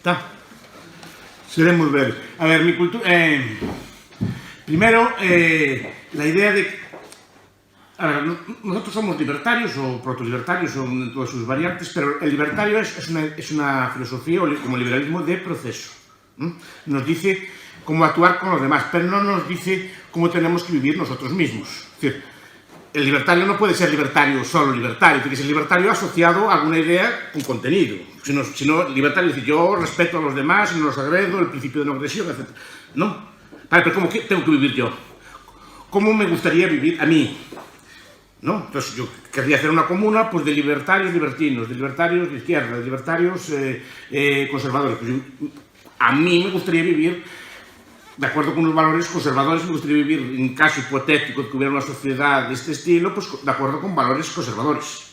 Tá. Seremos breves. A ver, mi cultura... primero, la idea de... A ver, nosotros somos libertarios o protolibertarios, son todas sus variantes, pero el libertario es una filosofía como el liberalismo de proceso. Nos dice cómo actuar con los demás, pero no nos dice cómo tenemos que vivir nosotros mismos. Es decir, el libertario no puede ser libertario solo libertario, tiene que ser libertario asociado a alguna idea con contenido. Si no, libertario es decir, yo respeto a los demás, no los agredo, el principio de no agresión, etc. No. Vale, pero ¿cómo tengo que vivir yo? ¿Cómo me gustaría vivir a mí? ¿No? Entonces yo querría hacer una comuna pues, de libertarios libertinos, de libertarios de izquierda, de libertarios conservadores. Pues a mí me gustaría vivir de acuerdo con los valores conservadores, me gustaría vivir, en caso hipotético de que hubiera una sociedad de este estilo, pues de acuerdo con valores conservadores.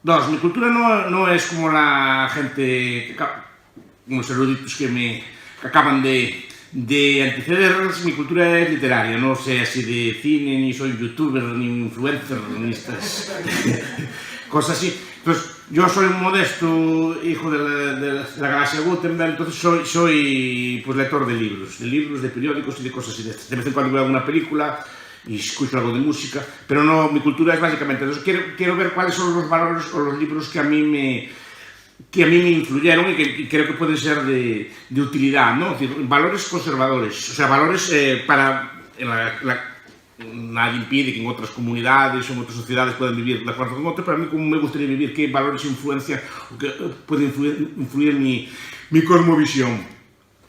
Dos, mi cultura no es como la gente, como los eruditos que acaban de antecedernos. Mi cultura es literaria, no sé así de cine, ni soy youtuber, ni influencer, ni estas cosas así. Entonces, yo soy un modesto hijo de la galaxia Gutenberg, entonces soy pues, lector de libros, de periódicos y de cosas así de estas. De vez en cuando veo alguna película y escucho algo de música, pero no, mi cultura es básicamente... Entonces, quiero ver cuáles son los valores o los libros que a mí me influyeron y que creo que pueden ser de utilidad, ¿no? Es decir, valores conservadores, o sea, valores para... Nadie impide que en otras comunidades o en otras sociedades puedan vivir de acuerdo con otros, pero a mí como me gustaría vivir, qué valores influencian o que pueden influir mi cosmovisión.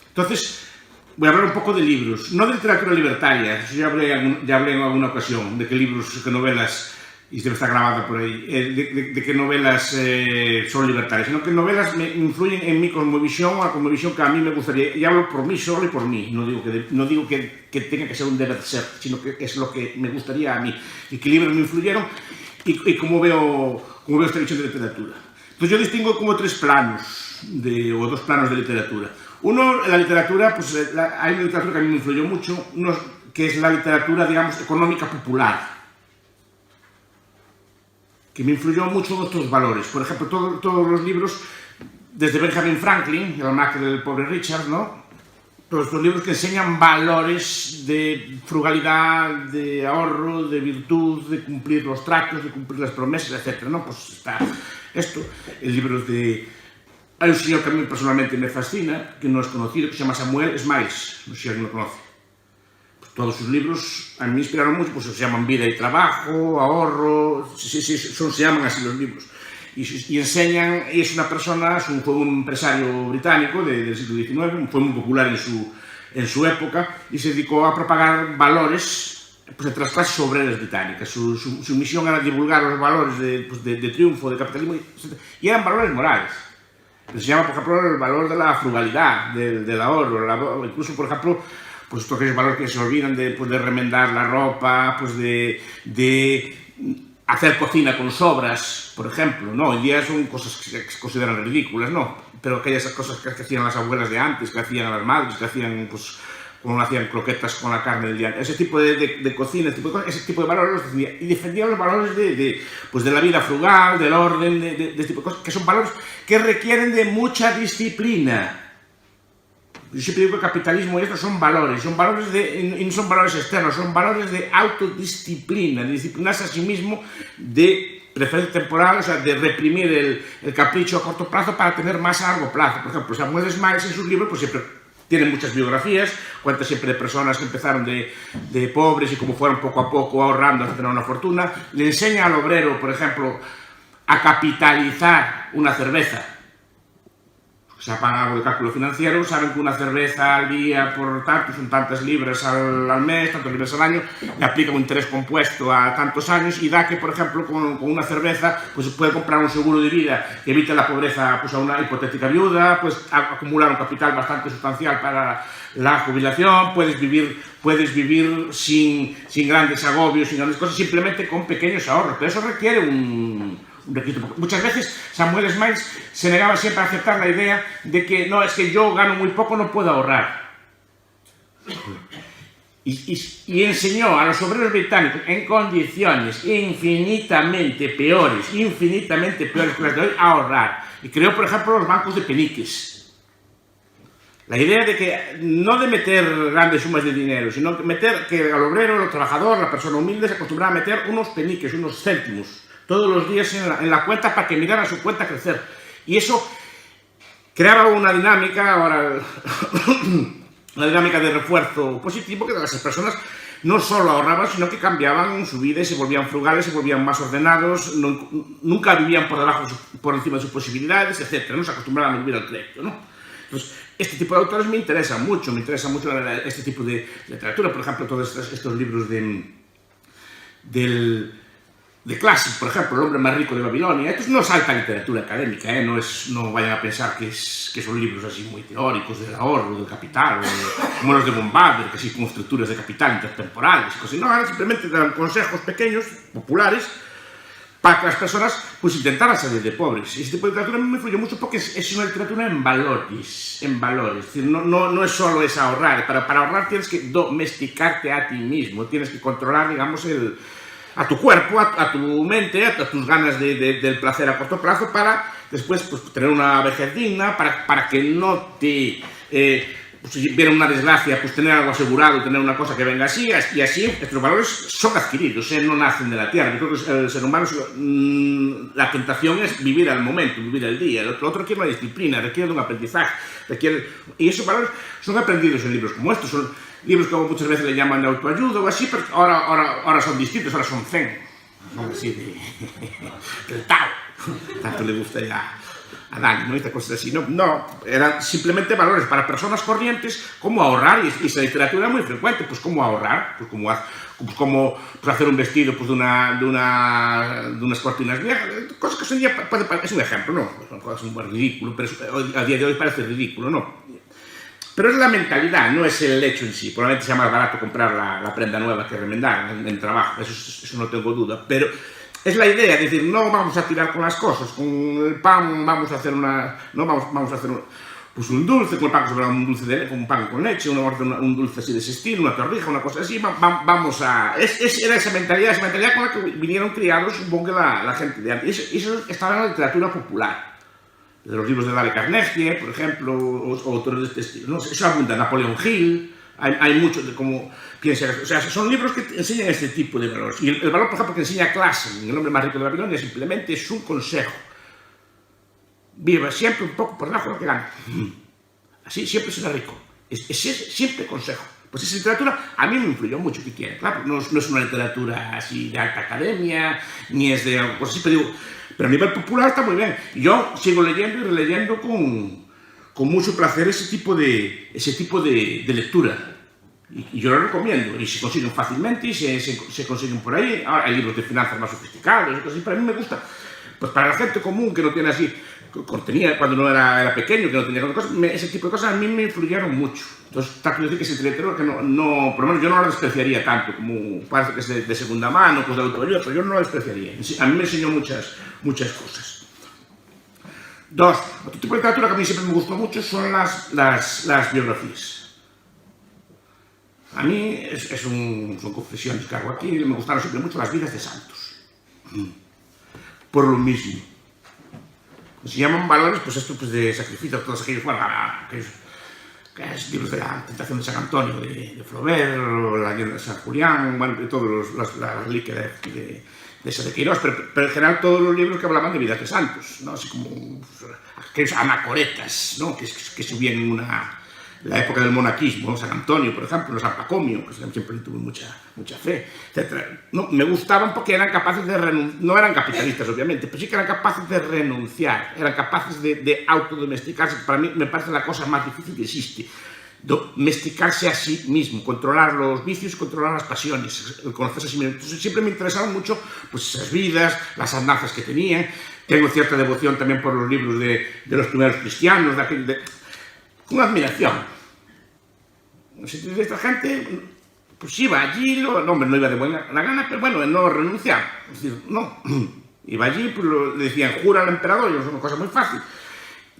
Entonces, voy a hablar un poco de libros, no de literatura libertaria, eso ya hablé en alguna ocasión, de qué libros, qué novelas, y debe estar grabada por ahí, de qué novelas son libertarias, sino que novelas me influyen en mi cosmovisión, o la cosmovisión que a mí me gustaría, y hablo por mí solo y por mí, no digo que tenga que ser un deber ser, sino que es lo que me gustaría a mí, y qué libros me influyeron, y cómo veo esta visión de literatura. Entonces yo distingo como tres planos, o dos planos de literatura. Uno, la literatura, pues hay una literatura que a mí me influyó mucho, que es la literatura, digamos, económica popular, que me influyó mucho en otros valores. Por ejemplo, todos los libros, desde Benjamin Franklin, el almanaque del pobre Richard, ¿no? Todos estos libros que enseñan valores de frugalidad, de ahorro, de virtud, de cumplir los tratos, de cumplir las promesas, etc., ¿no? Pues está esto, el libro de... Hay un señor que a mí personalmente me fascina, que no es conocido, que se llama Samuel Smiles, no sé si alguien lo conoce. Todos sus libros a mí me inspiraron mucho, pues se llaman Vida y Trabajo, Ahorro, se llaman así los libros. Y enseñan, y es una persona, fue un empresario británico del siglo XIX, fue muy popular en su época, y se dedicó a propagar valores pues, entre las clases obreras británicas. Su misión era divulgar los valores de triunfo, de capitalismo, etc. Y eran valores morales. Se llama, por ejemplo, el valor de la frugalidad, del ahorro, incluso, por ejemplo, pues todos aquellos valores que se olvidan de remendar la ropa, pues de hacer cocina con sobras, por ejemplo, ¿no? Hoy día son cosas que se consideran ridículas, ¿no? Pero aquellas cosas que hacían las abuelas de antes, que hacían las madres, que hacían, pues, como hacían croquetas con la carne del día, ese tipo de cocina, ese tipo de valores los defendía. Y defendía los valores de la vida frugal, del orden, de este tipo de cosas, que son valores que requieren de mucha disciplina. Yo siempre digo que el capitalismo y esto son valores y no son valores externos, son valores de autodisciplina, de disciplinarse a sí mismo, de preferencia temporal, o sea, de reprimir el capricho a corto plazo para tener más a largo plazo. Por ejemplo, Samuel Smiles en sus libros pues siempre tiene muchas biografías, cuenta siempre de personas que empezaron de pobres y cómo fueron poco a poco ahorrando hasta tener una fortuna. Le enseña al obrero, por ejemplo, a capitalizar una cerveza. Se ha pagado el cálculo financiero, saben que una cerveza al día por tanto son tantas libras al mes, tantas libras al año, le aplica un interés compuesto a tantos años y da que, por ejemplo, con una cerveza pues puede comprar un seguro de vida que evite la pobreza pues, a una hipotética viuda, pues acumular un capital bastante sustancial para la jubilación, puedes vivir sin grandes agobios, sin grandes cosas, simplemente con pequeños ahorros, pero eso requiere un requisito. Muchas veces Samuel Smiles se negaba siempre a aceptar la idea de que no, es que yo gano muy poco, no puedo ahorrar. y enseñó a los obreros británicos en condiciones infinitamente peores que las de hoy a ahorrar. Y creó, por ejemplo, los bancos de peniques. La idea de que, no de meter grandes sumas de dinero, sino que al obrero, al trabajador, la persona humilde se acostumbraba a meter unos peniques, unos céntimos, todos los días en la cuenta para que mirara su cuenta crecer. Y eso creaba una dinámica, ahora, una dinámica de refuerzo positivo, que las personas no solo ahorraban, sino que cambiaban su vida y se volvían frugales, se volvían más ordenados, nunca vivían por encima de sus posibilidades, etc. No se acostumbraban a vivir al crédito, ¿no? Entonces, este tipo de autores me interesa mucho este tipo de literatura. Por ejemplo, todos estos libros de Classic, por ejemplo, El hombre más rico de Babilonia. Estos no es alta literatura académica, no vayan a pensar que son libros así muy teóricos del ahorro, del capital, como los de Bombardier, que sí, con estructuras de capital intertemporales y cosas. No, simplemente dan consejos pequeños, populares, para que las personas pues intentaran salir de pobres. Y este tipo de literatura me influye mucho porque es una literatura en valores. Es decir, no es solo es ahorrar. Para ahorrar tienes que domesticarte a ti mismo, tienes que controlar, digamos, a tu cuerpo, a tu mente, a tus ganas del placer a corto plazo, para después pues, tener una vejez digna, para que no te... si viene una desgracia, pues tener algo asegurado, tener una cosa que venga así, y así estos valores son adquiridos, no nacen de la tierra. Yo creo que el ser humano, la tentación es vivir al momento, vivir el día. Lo otro requiere una disciplina, requiere un aprendizaje, y esos valores son aprendidos en libros como estos. Son libros que muchas veces le llaman de autoayuda o así, pero ahora son distintos, ahora son zen, son así del Tao. Tanto le gusta ya a Dani, ¿no? Esta cosa así, no, eran simplemente valores para personas corrientes, como ahorrar, y esa literatura muy frecuente, pues cómo ahorrar, pues cómo hacer un vestido pues, de unas cortinas viejas, cosas que hoy en día es un ejemplo, ¿no? Son cosas muy ridículas, pero a día de hoy parece ridículo, ¿no? Pero es la mentalidad, no es el hecho en sí. Probablemente sea más barato comprar la prenda nueva que remendar en el trabajo, eso no tengo duda, pero es la idea, es decir, no vamos a tirar con las cosas, con el pan vamos a hacer pues un dulce, con el pan sobre un dulce con un pan con leche, un dulce así de ese estilo, una torrija, una cosa así, vamos a... Era esa mentalidad con la que vinieron criados, supongo que la gente de antes. Eso estaba en la literatura popular, de los libros de Dale Carnegie, por ejemplo, o autores de este estilo, ¿no? Eso abunda, Napoleón Hill. Hay muchos de cómo piensa, o sea, son libros que enseñan este tipo de valores. Y el valor, por ejemplo, que enseña Classic, El hombre más rico de Babilonia, simplemente es un consejo. Viva siempre un poco por debajo de lo que gana. Así siempre será rico. Es siempre consejo. Pues esa literatura a mí me influyó mucho, ¿qué quiere? Claro, no es una literatura así de alta academia, ni es de algo así, pero a nivel popular está muy bien. Yo sigo leyendo y releyendo con mucho placer ese tipo de lectura. Y yo lo recomiendo, y se consiguen fácilmente, y se consiguen por ahí. Ahora hay libros de finanzas más sofisticados, y cosas así, pero a mí me gusta. Pues para la gente común que no tiene así, tenía cuando no era pequeño, que no tenía cosas, ese tipo de cosas a mí me influyeron mucho. Entonces, está quiero decir que es entre literatura que no, por lo menos yo no la despreciaría tanto, como parece que es de segunda mano, pues de autoayuda, pero yo no la despreciaría. A mí me enseñó muchas cosas. Dos, otro tipo de literatura que a mí siempre me gustó mucho son las biografías. A mí son confesiones que hago aquí, me gustaron siempre mucho las vidas de santos. Por lo mismo. Se llaman valores, pues esto pues de sacrificio, todos aquellos libros de la tentación de San Antonio, de Flaubert, la leyenda de San Julián, bueno, de todos la reliquia de esa de Queiroz, pero en general todos los libros que hablaban de vidas de santos, ¿no? Así como aquellos anacoretas, ¿no? que subían en la época del monaquismo, ¿no? San Antonio, por ejemplo, San Pacomio, que siempre tuve mucha fe, etc. No, me gustaban porque eran capaces de renunciar, no eran capitalistas obviamente, pero sí que eran capaces de renunciar, eran capaces de autodomesticarse, que para mí me parece la cosa más difícil que existe. Domesticarse a sí mismo, controlar los vicios, controlar las pasiones, conocerse a sí mismo. Entonces, siempre me interesaban mucho pues, esas vidas, las andanzas que tenían. Tengo cierta devoción también por los libros de los primeros cristianos, con admiración. No sé, de esta gente, pues iba allí, no iba de buena gana, pero bueno, no renunciaba. Es decir, no, iba allí, pues le decían, jura al emperador, y es una cosa muy fácil,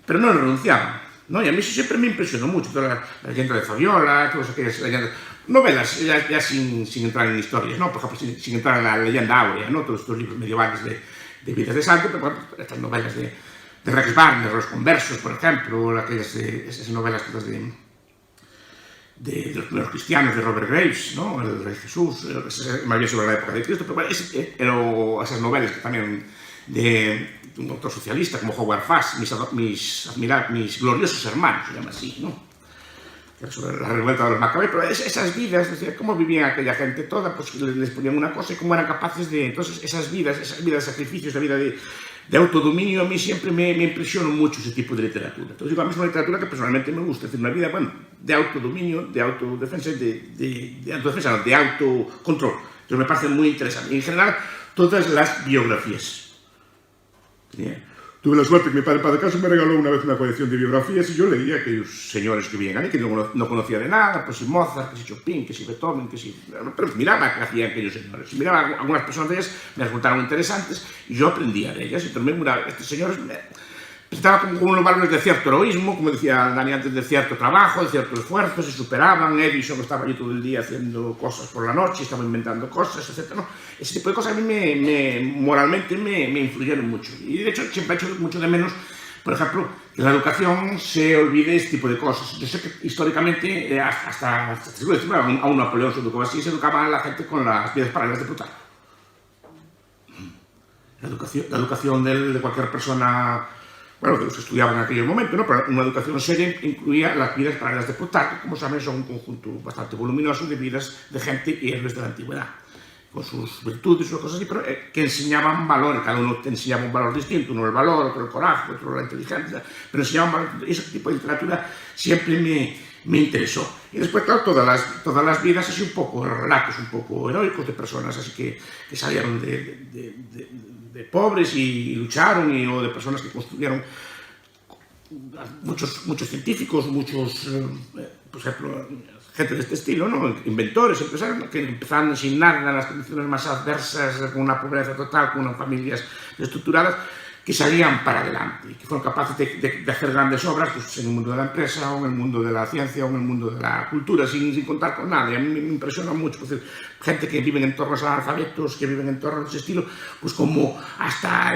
pero no renunciaba. ¿no? Y a mí eso siempre me impresionó mucho, toda la leyenda de Fabiola, todas aquellas leyendas, novelas, ya sin entrar en historias, ¿no? Por ejemplo, sin entrar en la leyenda áurea, ¿no? Todos estos libros medievales de vidas de santo, pero bueno, estas novelas de Rex Barnes, Los Conversos, por ejemplo, esas novelas de los primeros cristianos, de Robert Graves, ¿no? El Rey Jesús, más bien sobre la época de Cristo, pero bueno, esas novelas que también de un autor socialista como Howard Fuss, mis gloriosos hermanos, se llama así, ¿no? Sobre la revuelta de los Macabeos, pero esas vidas, es decir, cómo vivían aquella gente toda, pues les ponían una cosa y cómo eran capaces de... Entonces, esas vidas de sacrificios, esa vida de autodominio, a mí siempre me impresionó mucho ese tipo de literatura. Entonces, digo, a mí es una literatura que personalmente me gusta, es decir, una vida, bueno, de autodominio, de autodefensa, de autocontrol. Entonces, me parece muy interesante. Y en general, todas las biografías. Tuve la suerte que mi padre Padre Caso me regaló una vez una colección de biografías y yo leía a aquellos señores que vivían ahí, que no conocía de nada, pues si Mozart, que si Chopin, que si Beethoven, que si... Pero miraba qué hacían aquellos señores. Y miraba algunas personas de ellas, me resultaron interesantes y yo aprendía de ellas. Y también miraba, estos señores presentaban como unos valores de cierto heroísmo, como decía Dani antes, de cierto trabajo, de cierto esfuerzo, se superaban. Edison estaba allí todo el día haciendo cosas por la noche, estaba inventando cosas, etc. ¿no? Ese tipo de cosas a mí moralmente me influyeron mucho. Y de hecho siempre he hecho mucho de menos, por ejemplo, que en la educación se olvide este tipo de cosas. Yo sé que históricamente, hasta el siglo XIX, aún Napoleón se educó así, se educaba a la gente con las vidas paralelas de Plutarco. La educación de cualquier persona, bueno, de los que estudiaban en aquel momento, ¿no? Pero una educación seria incluía las vidas paralelas de Plutarco, como saben, son un conjunto bastante voluminoso de vidas de gente y héroes de la antigüedad, con sus virtudes, sus cosas así, pero que enseñaban valores, cada uno te enseñaba un valor distinto, uno el valor, otro el coraje, otro la inteligencia, pero enseñaban valores, ese tipo de literatura siempre me interesó. Y después, claro, todas las vidas así un poco, relatos un poco heroicos de personas así que salieron de pobres y lucharon, o de personas que construyeron, muchos científicos, por ejemplo, gente de este estilo, ¿no? Inventores, empresarios, que empezaron sin nada en las condiciones más adversas, con una pobreza total, con unas familias estructuradas, que salían para adelante y que fueron capaces de hacer grandes obras, pues, en el mundo de la empresa, o en el mundo de la ciencia, o en el mundo de la cultura, sin contar con nada. Y a mí me impresiona mucho, pues, gente que vive en entornos analfabetos, que viven en entornos de ese estilo, pues como hasta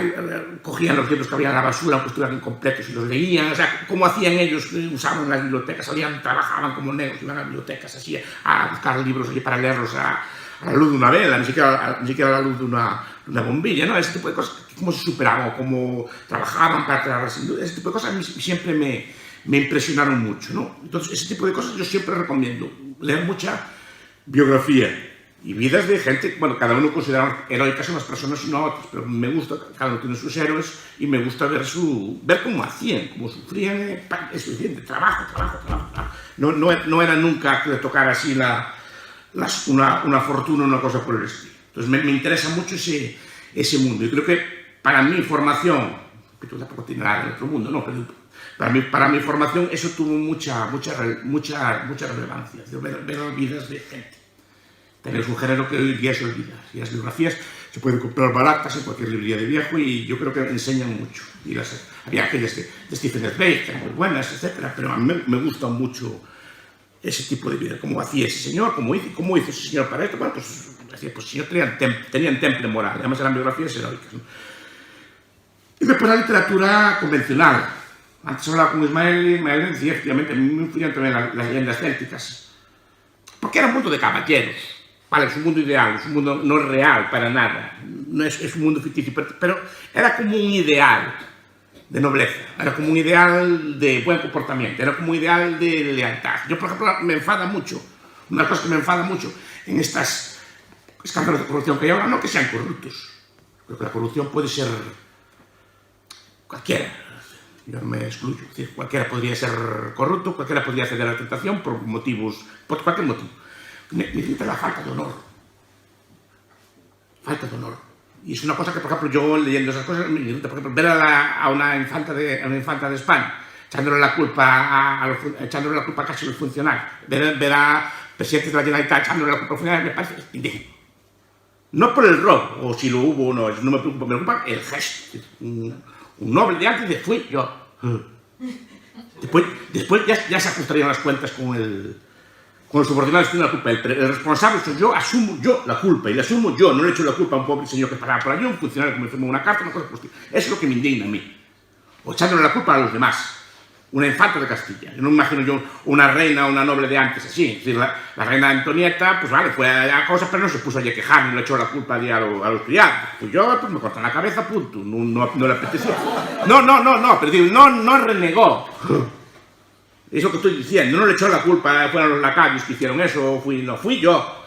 cogían los libros que había en la basura, aunque estuvieran incompletos, y los leían, o sea, cómo hacían ellos, usaban las bibliotecas, trabajaban como negros, iban a las bibliotecas así, a buscar libros allí para leerlos a la luz de una vela, ni siquiera a la luz de una bombilla, ¿no? Ese tipo de cosas, cómo se superaban, cómo trabajaban para crear ese tipo de cosas, a mí siempre me impresionaron mucho, ¿no? Entonces, ese tipo de cosas yo siempre recomiendo, leer mucha biografía y vidas de gente, bueno, cada uno considera heroicas unas personas y no otras, pero me gusta, cada uno tiene sus héroes y me gusta ver cómo hacían, cómo sufrían, es suficiente, trabajo. No era nunca que le tocara así una fortuna o una cosa por el estilo. Entonces me interesa mucho ese mundo. Y creo que para mi formación, que tú tampoco tienes nada en otro mundo, ¿no? Pero para mi formación eso tuvo mucha relevancia, ver vidas de gente. También es un género que hoy día se olvida. Y las biografías se pueden comprar baratas en cualquier librería de viejo y yo creo que enseñan mucho. Y había aquellas de Stephen Zweig, que eran muy buenas, etc. Pero a mí me gusta mucho ese tipo de vida, cómo hacía ese señor, cómo hizo ese señor para esto. Bueno, pues el señor tenían temple moral, además eran biografías heroicas, ¿no? Y después la literatura convencional. Antes hablaba con Ismael decía, efectivamente, a mí me influían también las leyendas célticas, porque era un mundo de caballeros, vale, es un mundo ideal, es un mundo no real para nada, no es un mundo ficticio, pero era como un ideal de nobleza, era como un ideal de buen comportamiento, era como un ideal de lealtad. Yo, por ejemplo, me enfada mucho, una cosa que me enfada mucho en estas escándalos de corrupción que hay ahora, no que sean corruptos, creo que la corrupción puede ser cualquiera, yo no me excluyo, es decir, cualquiera podría ser corrupto, cualquiera podría ceder a la tentación por cualquier motivo. Necesita la falta de honor. Y es una cosa que, por ejemplo, yo leyendo esas cosas, me irrita, por ejemplo, ver a una infanta de España echándole la culpa a casi los funcionarios, ver a presidentes de la Generalitat echándole la culpa a los funcionarios, me parece indigno. No por el robo, o si lo hubo o no, eso no me preocupa, me preocupa el gesto. Un noble de antes de fui yo. Después ya se ajustarían las cuentas con los subordinados que tienen la culpa. El responsable soy yo, asumo yo la culpa, y la asumo yo, no le echo la culpa a un pobre señor que pasaba por allí, un funcionario que me firmó una carta, una cosa por el estilo. Eso es lo que me indigna a mí. O echándole la culpa a los demás. Una infanta de Castilla. Yo no me imagino yo una reina o una noble de antes así. Es decir, la reina Antonieta, pues vale, fue a cosas, pero no se puso allí a quejar, ni le echó la culpa allí a los criados. Pues yo, pues me cortan la cabeza, punto. No le apetecía. Pero digo, no renegó. Eso que estoy diciendo, no le echó la culpa, fueron los lacayos que hicieron eso, no fui yo.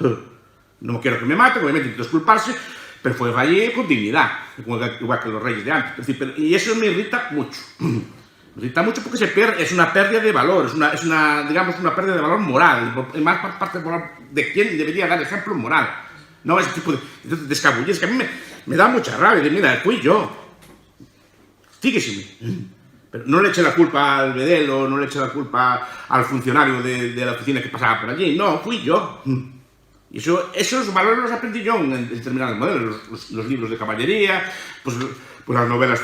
No quiero que me maten, obviamente intento disculparse, pero fue allí con dignidad, igual que los reyes de antes. Es decir, y eso me irrita mucho. Me irrita mucho porque es una pérdida de valor, digamos, una pérdida de valor moral, más por parte de quien debería dar ejemplo moral. No ese tipo de escabullez que a mí me da mucha rabia. Mira, fui yo. Sígueseme. Pero no le eché la culpa al bedelo, no le eché la culpa al funcionario de la oficina que pasaba por allí. No, fui yo. Y esos valores los aprendí yo en determinados modelos. Los libros de caballería, pues las novelas,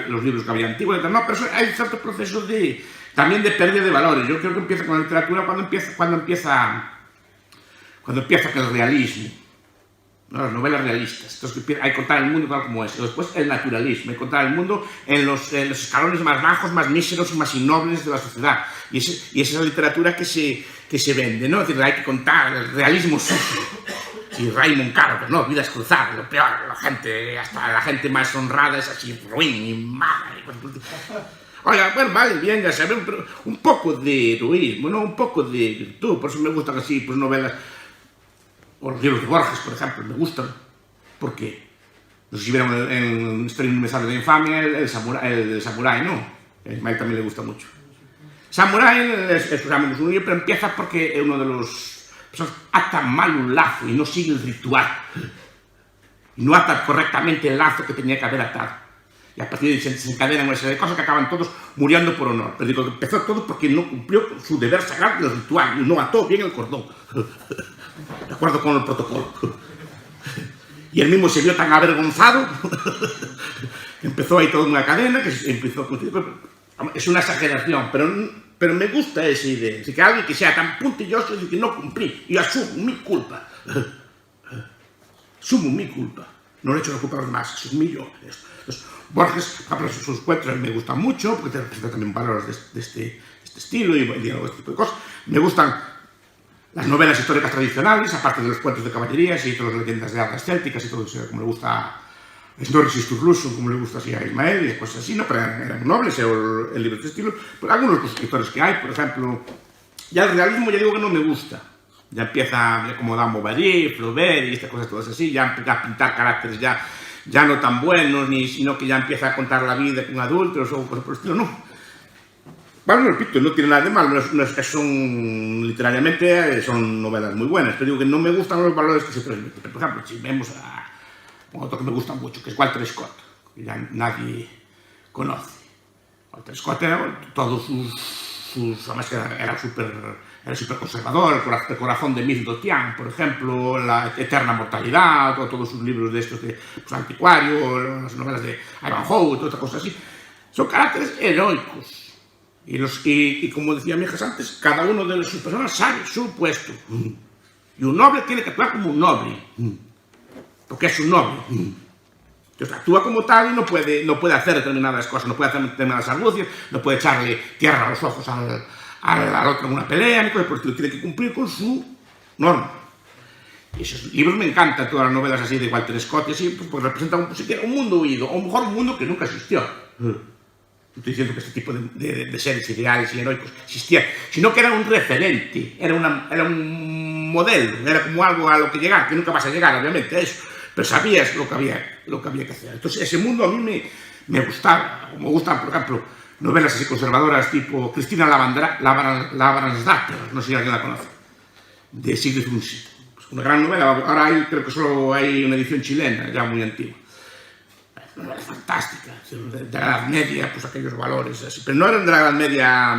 los libros que había antiguos, no, pero hay cierto proceso también de pérdida de valores. Yo creo que empieza con la literatura cuando empieza con el realismo, ¿no? Las novelas realistas. Entonces hay que contar el mundo tal como es. Después el naturalismo, hay que contar el mundo en los escalones más bajos, más míseros y más innobles de la sociedad. Y esa es la literatura que se vende, ¿no? Es decir, hay que contar el realismo sucio. Y Raymond Carver, ¿no? Vidas cruzadas, lo peor, hasta la gente más honrada es así, ruin y mala. Oiga, bueno, vale, bien, ya sabemos, pero un poco de heroísmo, ¿no? Un poco de virtud, por eso me gustan así, pues novelas, o los libros de Borges, por ejemplo, me gustan, porque, no sé si vieron en Historia Universal de la Infamia, el samurái, ¿no? A Ismael también le gusta mucho. Samurái es un libro, pero empieza porque uno de los personas ata mal un lazo y no sigue el ritual. Y no ata correctamente el lazo que tenía que haber atado. Y a partir de ahí se encadenan una serie de cosas que acaban todos muriendo por honor. Pero digo que empezó todo porque no cumplió su deber sagrado del ritual y no ató bien el cordón. De acuerdo con el protocolo. Y él mismo se vio tan avergonzado. Empezó ahí toda una cadena que empezó con... Es una exageración, pero me gusta esa idea. Es que alguien que sea tan puntilloso y que no cumplí, y asumo mi culpa. Asumo mi culpa. No le echo la culpa a los demás, asumí yo. Entonces, Borges, sus cuentos me gustan mucho, porque te representa también valores de este estilo y este tipo de cosas. Me gustan las novelas históricas tradicionales, aparte de los cuentos de caballerías y todas las leyendas de hadas célticas y todo eso, como le gusta Snorri Sturluson, como le gusta así a Ismael y cosas así, ¿no? Pero eran nobles, o el libro de este estilo. Pero algunos de los escritores que hay, por ejemplo, ya el realismo ya digo que no me gusta. Ya empieza, como Dan Bovary, Flaubert y estas cosas todas así, ya empieza a pintar caracteres ya no tan buenos, sino que ya empieza a contar la vida con adultos o cosas por el estilo, no. Bueno, repito, no tiene nada de malo, son literariamente son novelas muy buenas, pero digo que no me gustan los valores que se transmiten. Por ejemplo, si vemos a otro que me gusta mucho, que es Walter Scott, que ya nadie conoce. Walter Scott era todos además que era súper conservador, el corazón de Midlothian, por ejemplo, La eterna mortalidad, todos sus libros de estos de anticuario, las novelas de Ivanhoe, todas estas cosas así. Son caracteres heroicos. Y como decía mi hija antes, cada uno de sus personas sabe su puesto. Y un noble tiene que actuar como un noble. Porque es un noble. Entonces actúa como tal y no puede hacer determinadas cosas, no puede hacer determinadas argucias, no puede echarle tierra a los ojos al otro en una pelea, ni cosas por el estilo. Tiene que cumplir con su norma. Y esos libros me encantan, todas las novelas así de Walter Scott y así, pues representan un mundo huido, o mejor un mundo que nunca existió. Estoy diciendo que este tipo de seres ideales y heroicos existían, sino que era un referente, era un modelo, era como algo a lo que llegar, que nunca vas a llegar, obviamente, a eso, pero sabías lo que había que hacer. Entonces, ese mundo a mí me gustaba, me gustan, por ejemplo, novelas así conservadoras tipo Cristina Lavransdatter, no sé si alguien la conoce, de Sigrid Undset. Pues una gran novela, ahora creo que solo hay una edición chilena, ya muy antigua. Una novela fantástica, de la Edad Media, pues aquellos valores así, pero no eran de la Edad Media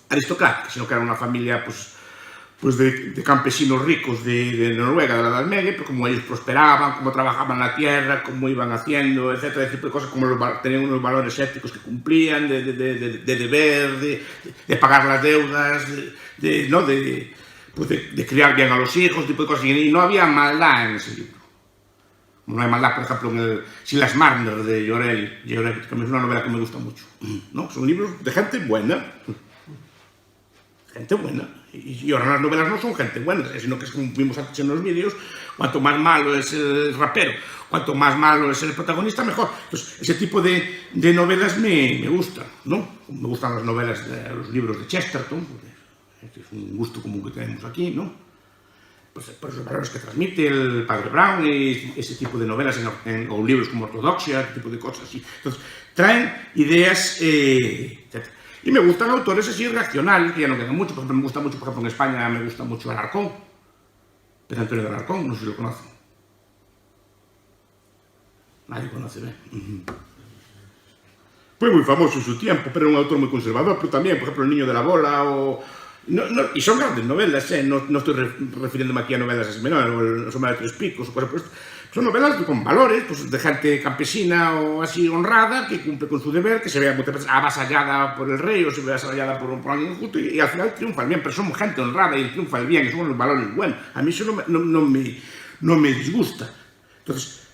aristocrática, sino que era una familia, pues pues de campesinos ricos de Noruega de la Edad Media, pues como ellos prosperaban, cómo trabajaban la tierra, cómo iban haciendo, etcétera, ese tipo de cosas, como tenían unos valores éticos que cumplían, de deber, de pagar las deudas, de criar bien a los hijos, tipo de cosas, y no había maldad en ese libro. No hay maldad, por ejemplo, en el Silas Marner de Llorell, que es una novela que me gusta mucho, ¿no? Son libros de gente buena. Gente buena. Y ahora las novelas no son gente buena, sino que es como vimos antes en los vídeos, cuanto más malo es el rapero, cuanto más malo es el protagonista, mejor. Entonces, ese tipo de novelas me gustan, ¿no? Me gustan las novelas, los libros de Chesterton, porque es un gusto común que tenemos aquí, ¿no? Pues por los valores que transmite el padre Brown y ese tipo de novelas o libros como Ortodoxia, ese tipo de cosas así. Entonces, traen ideas, etc. Y me gustan autores así reaccionarios, que ya no quedan mucho. Por ejemplo, me gusta mucho, por ejemplo, en España me gusta mucho Alarcón. Pedro Antonio de Alarcón, no sé si lo conocen. Nadie conoce, ¿ve? Fue muy famoso en su tiempo, pero era un autor muy conservador, pero también, por ejemplo, El niño de la bola o... y son grandes novelas, no estoy refiriéndome aquí a novelas así menores, o El sombra de tres picos, o cosas por esto. Son novelas con valores, pues, de gente campesina o así honrada, que cumple con su deber, que se vea muchas veces avasallada por el rey o se vea avasallada por alguien injusto y al final triunfa el bien, pero somos gente honrada y triunfa el bien, y son los valores buenos. A mí eso no me disgusta. Entonces,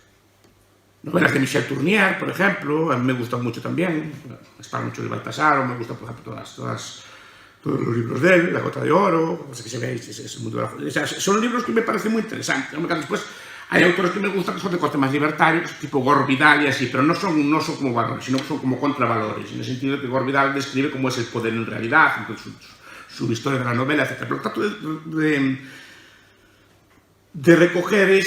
novelas de Michel Tournier, por ejemplo, a mí me gustan mucho también. Esparo mucho de Baltasar, o me gustan, por ejemplo, todos los libros de él, La gota de oro, no sé qué se veis, es el mundo de la... O sea, son libros que me parecen muy interesantes. Después hay autores que me gustan que son de corte más libertarios, tipo Gore Vidal y así, pero no son como valores, sino que son como contravalores, en el sentido de que Gore Vidal describe cómo es el poder en realidad, entonces, su historia de la novela, etc. Pero trato de recoger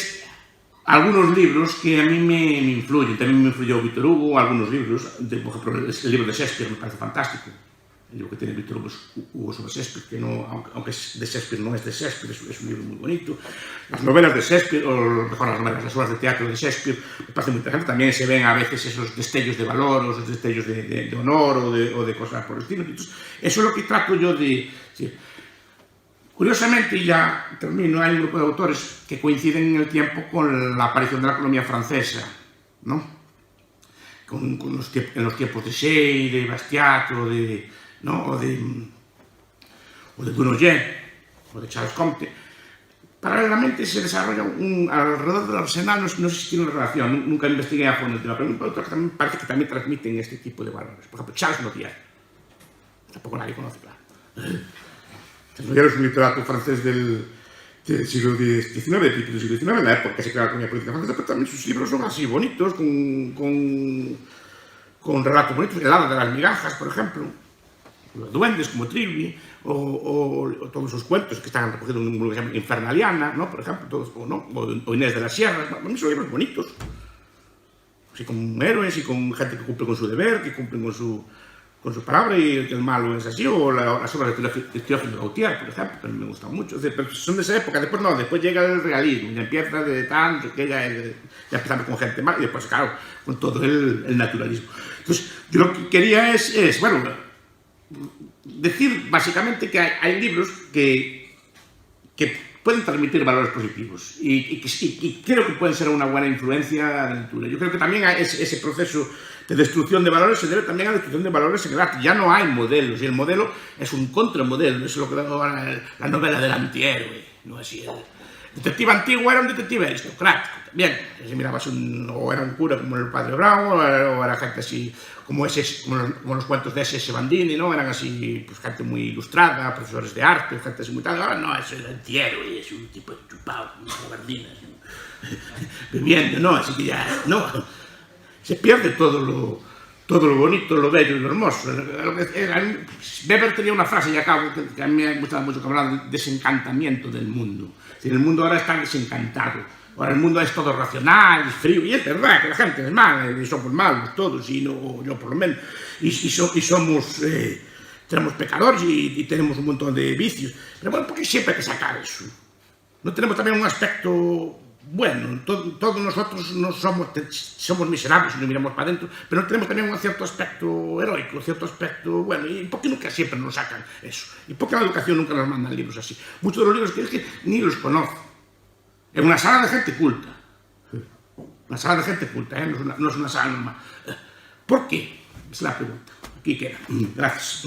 algunos libros que a mí me influyen. También me influyó Víctor Hugo, algunos libros, por ejemplo, el libro de Shakespeare me parece fantástico. El libro que tiene Víctor Hugo sobre Shakespeare, que no, aunque es de Shakespeare, no es de Shakespeare, es un libro muy bonito. Las novelas de Shakespeare, o mejor las obras de teatro de Shakespeare, me parece muy interesante. También se ven a veces esos destellos de valor, o esos destellos de honor, o de cosas por el estilo. Entonces, eso es lo que trato yo de... Sí. Curiosamente, y ya termino, hay un grupo de autores que coinciden en el tiempo con la aparición de la economía francesa, ¿no? En los tiempos de Shea, de Bastiat, o de Dunoyer, o de Charles Comte. Paralelamente se desarrolla alrededor del arsenal, no sé si tiene una relación, nunca investigué a fondo el tema, pero hay un autor que también parece que también transmiten este tipo de valores. Por ejemplo, Charles Nodier. Tampoco nadie conoce, claro. Nodier es un literato francés del siglo XIX, del siglo XIX, en la época que se crea la economía política francesa, pero también sus libros son así bonitos, con relatos bonitos, El hada de las migajas, por ejemplo, los duendes como Trilby, o todos esos cuentos que están recogidos en un libro que se llama Infernaliana, ¿no? Por ejemplo, todos, o Inés de las Sierras. Para mí son libros bonitos, así con héroes y con gente que cumple con su deber, que cumplen con su palabra, y que el malo es así, o las obras de Teófilo Gautier, por ejemplo, que me gustan mucho. Pero son de esa época. Después llega el realismo, ya empieza de tanto, que ya empezamos con gente mala, y después, claro, con todo el naturalismo. Entonces, yo lo que quería es bueno, decir básicamente que hay libros que pueden transmitir valores positivos y creo que pueden ser una buena influencia a la lectura. Yo creo que también ese proceso de destrucción de valores se debe también a la destrucción de valores en el arte. Ya no hay modelos, y el modelo es un contramodelo. Eso es lo que da la novela del antihéroe, ¿no? Así, el detective antiguo era un detective aristocrático también. Si mirabas o era un cura como el padre Brown, o era gente así como los cuentos de S.S. Bandini, ¿no? Eran así, pues, gente muy ilustrada, profesores de arte, gente así muy tal. Ahora no, es el antihéroe, es un tipo chupado, con unas gabardinas, bebiendo, ¿no? Así que ya, no, se pierde todo lo bonito, lo bello y lo hermoso. Weber tenía una frase, y acabo, que a mí me gustaba mucho, que hablaba del desencantamiento del mundo. Es decir, el mundo ahora está desencantado. Ahora el mundo es todo racional, es frío, y es verdad que la gente es mala, y somos malos todos, y no, yo por lo menos, y somos, tenemos pecadores y tenemos un montón de vicios. Pero bueno, porque siempre hay que sacar eso. ¿No tenemos también un aspecto bueno, todos nosotros no somos miserables si no miramos para adentro, pero tenemos también un cierto aspecto heroico, cierto aspecto, bueno, ¿y por qué nunca siempre nos sacan eso? ¿Y por qué la educación nunca nos mandan libros así? Muchos de los libros que es que ni los conocen. En una sala de gente culta. Una sala de gente culta, no es una sala normal. ¿Por qué? Es la pregunta. Aquí queda. Gracias.